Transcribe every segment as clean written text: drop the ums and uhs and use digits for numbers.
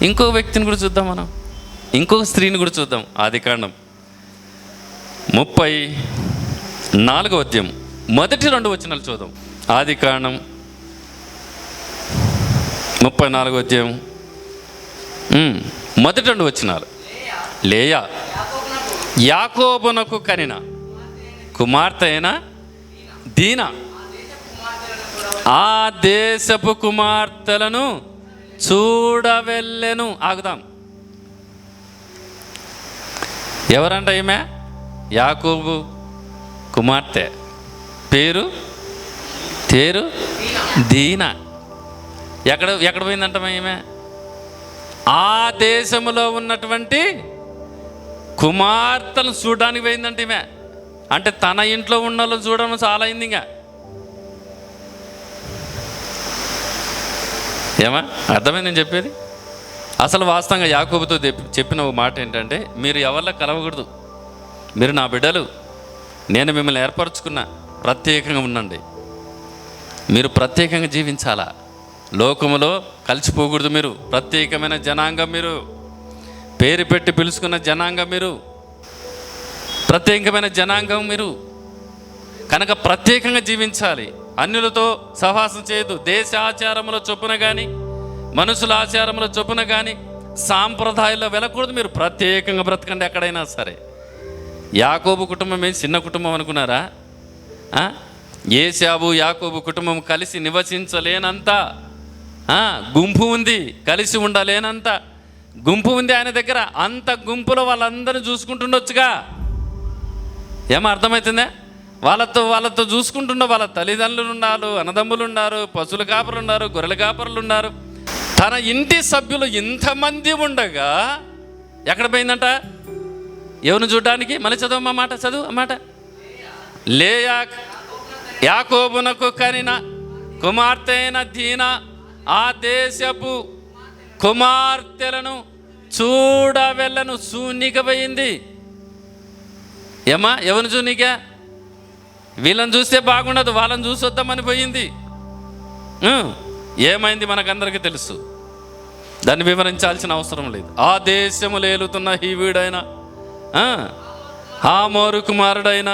ఇంకో వ్యక్తిని కూడా చూద్దాం, మనం ఇంకొక స్త్రీని కూడా చూద్దాం. ఆదికాండం 34వ అధ్యాయం మొదటి 2 వచనాలు చూద్దాం. ఆదికాండం 34వ అధ్యాయం మొదటి 2 వచనాలు. లేయా యాకోబునకు కనిన కుమార్తె అయిన దీనా ఆ దేశపు కుమార్తెలను చూడవెళ్ళెను. ఆగుదాం. ఎవరంట ఈమె? యాకోబు కుమార్తె, పేరు దీనా. ఎక్కడ పోయిందంట ఈమె? ఆ దేశంలో ఉన్నటువంటి కుమార్తెను చూడడానికి పోయిందంట ఈమె. అంటే తన ఇంట్లో ఉన్న వాళ్ళని చూడడం చాలా అయింది. ఇంకా ఏమా అర్థమైంది నేను చెప్పేది? అసలు వాస్తవంగా యాకోబుతో చెప్పిన ఒక మాట ఏంటంటే, మీరు ఎవరిలో కలవకూడదు, మీరు నా బిడ్డలు, నేను మిమ్మల్ని ఏర్పరచుకున్నా, ప్రత్యేకంగా ఉండండి, మీరు ప్రత్యేకంగా జీవించాలా, లోకములో కలిసిపోకూడదు, మీరు ప్రత్యేకమైన జనాంగం, మీరు పేరు పెట్టి పిలుచుకున్న జనాంగం, మీరు ప్రత్యేకమైన జనాంగం, మీరు కనుక ప్రత్యేకంగా జీవించాలి. అన్యులతో సహవాసం చేయదు. దేశ ఆచారముల చొప్పున కానీ మనుషుల ఆచారముల చొప్పున కానీ సాంప్రదాయాల్లో వెళ్ళకూడదు. మీరు ప్రత్యేకంగా బ్రతకండి ఎక్కడైనా సరే. యాకోబు కుటుంబం ఏం చిన్న కుటుంబం అనుకున్నారా? ఏశావు యాకోబు కుటుంబం కలిసి నివసించలేనంత గుంపు ఉంది, కలిసి ఉండలేనంత గుంపు ఉంది ఆయన దగ్గర. అంత గుంపులో వాళ్ళందరినీ చూసుకుంటుండొచ్చుగా. ఏమో అర్థమవుతుందా? వాళ్ళతో చూసుకుంటుండో వాళ్ళ తల్లిదండ్రులు ఉన్నారు, అన్నదమ్ములు ఉన్నారు, పశువుల కాపరులు ఉన్నారు, గొర్రెల కాపరులు ఉన్నారు. తన ఇంటి సభ్యులు ఇంతమంది ఉండగా ఎక్కడ పోయిందంట? ఎవరిని చూడడానికి? మళ్ళీ చదువు అన్నమాట. లేయా యాకోబునకు కనిన కుమార్తె అయిన దీనా ఆ దేశపు కుమార్తెలను చూడవెళ్ళను. శూన్యక పోయింది. ఏమా ఎవరిని శూన్యక? వీళ్ళని చూస్తే బాగుండదు, వాళ్ళని చూసి వద్దామని పోయింది. ఏమైంది మనకందరికీ తెలుసు, దాన్ని వివరించాల్సిన అవసరం లేదు. ఆ దేశములు ఏలుతున్న హీవీడైన హామోరు కుమారుడైన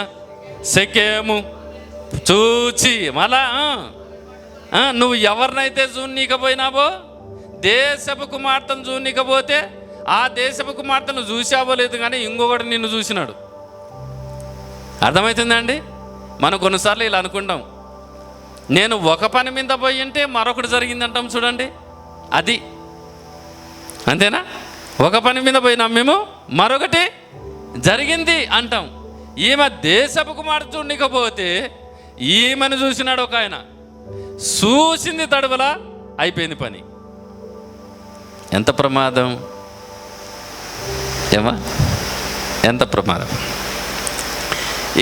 షెకెము చూచి మళ్ళా నువ్వు ఎవరినైతే చూడనీకపోయినావో, దేశపు కుమార్తెను చూడనీకపోతే ఆ దేశపు కుమార్తెను చూసావో లేదు, కానీ ఇంకొకటి నిన్ను చూసినాడు. అర్థమవుతుందండి? మనం కొన్నిసార్లు ఇలా అనుకుంటాం, నేను ఒక పని మీద పోయి ఉంటే మరొకటి జరిగిందంటాం. చూడండి, అది అంతేనా? ఒక పని మీద పోయినాం మేము, మరొకటి జరిగింది అంటాం. ఈమె దేశపు కుమార్తె చూడనికపోతే ఈమెను చూసినాడు ఒక ఆయన, చూసింది తడవలా అయిపోయింది పని. ఎంత ప్రమాదం! ఏమా ఎంత ప్రమాదం!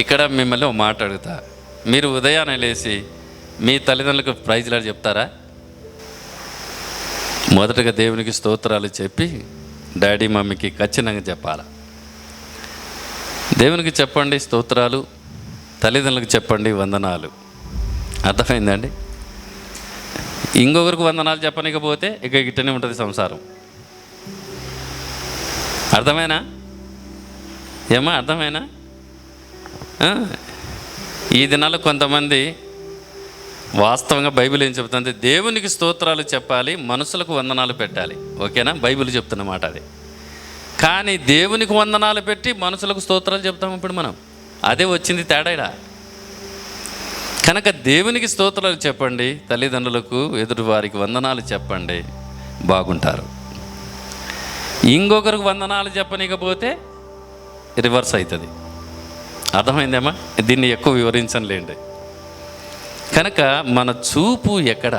ఇక్కడ మిమ్మల్ని ఒక మాట అడుగుతా. మీరు ఉదయాన్నే లేచి మీ తల్లిదండ్రులకు ప్రైజ్లాడు చెప్తారా? మొదటగా దేవునికి స్తోత్రాలు చెప్పి డాడీ మమ్మీకి ఖచ్చితంగా చెప్పాలి. దేవునికి చెప్పండి స్తోత్రాలు, తల్లిదండ్రులకు చెప్పండి వందనాలు. అర్థమైందండి? ఇంకొకరికి వందనాలు చెప్పనికపోతే ఇక ఇట్టనే ఉంటుంది సంసారం. అర్థమైనా? ఏమా అర్థమైనా? ఈ దినాల్లో కొంతమంది వాస్తవంగా బైబిల్ ఏం చెబుతుంది? దేవునికి స్తోత్రాలు చెప్పాలి, మనుషులకు వందనాలు పెట్టాలి. ఓకేనా? బైబిల్ చెప్తున్నమాట అది. కానీ దేవునికి వందనాలు పెట్టి మనుషులకు స్తోత్రాలు చెప్తాము ఇప్పుడు మనం. అదే వచ్చింది తేడా. కనుక దేవునికి స్తోత్రాలు చెప్పండి, తల్లిదండ్రులకు ఎదుటి వారికి వందనాలు చెప్పండి, బాగుంటారు. ఇంకొకరికి వందనాలు చెప్పనీకపోతే రివర్స్ అవుతుంది. అర్థమైందేమా? దీన్ని ఎక్కువ వివరించలేండి. కనుక మన చూపు ఎక్కడ?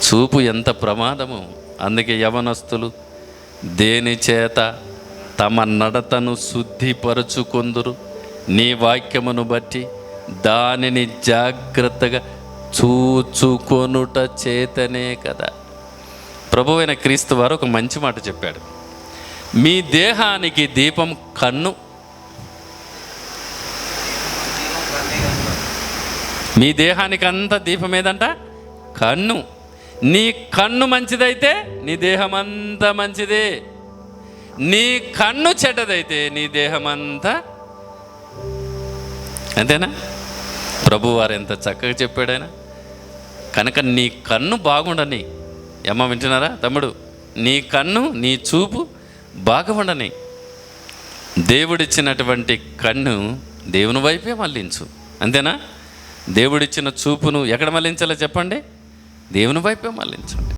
చూపు ఎంత ప్రమాదము. అందుకే యవనస్తులు దేని చేత తమ నడతను శుద్ధిపరచుకొందురు, నీ వాక్యమును బట్టి దానిని జాగ్రత్తగా చూచుకొనుట చేతనే కదా. ప్రభువైన క్రీస్తు వారు ఒక మంచి మాట చెప్పాడు. మీ దేహానికి దీపం కన్ను. మీ దేహానికి అంత దీపం ఏదంట? కన్ను. నీ కన్ను మంచిదైతే నీ దేహమంతా మంచిదే, నీ కన్ను చెడ్డదైతే నీ దేహమంతా. అంతేనా? ప్రభువారు ఎంత చక్కగా చెప్పాడైనా. కనుక నీ కన్ను బాగుండని, అమ్మ వింటున్నారా తమ్ముడు, నీ కన్ను నీ చూపు బాగుండని. దేవుడిచ్చినటువంటి కన్ను దేవుని వైపే మళ్ళించు. అంతేనా? దేవుడిచ్చిన చూపును ఎక్కడ మళ్ళించాలో చెప్పండి? దేవుని వైపే మళ్ళించండి.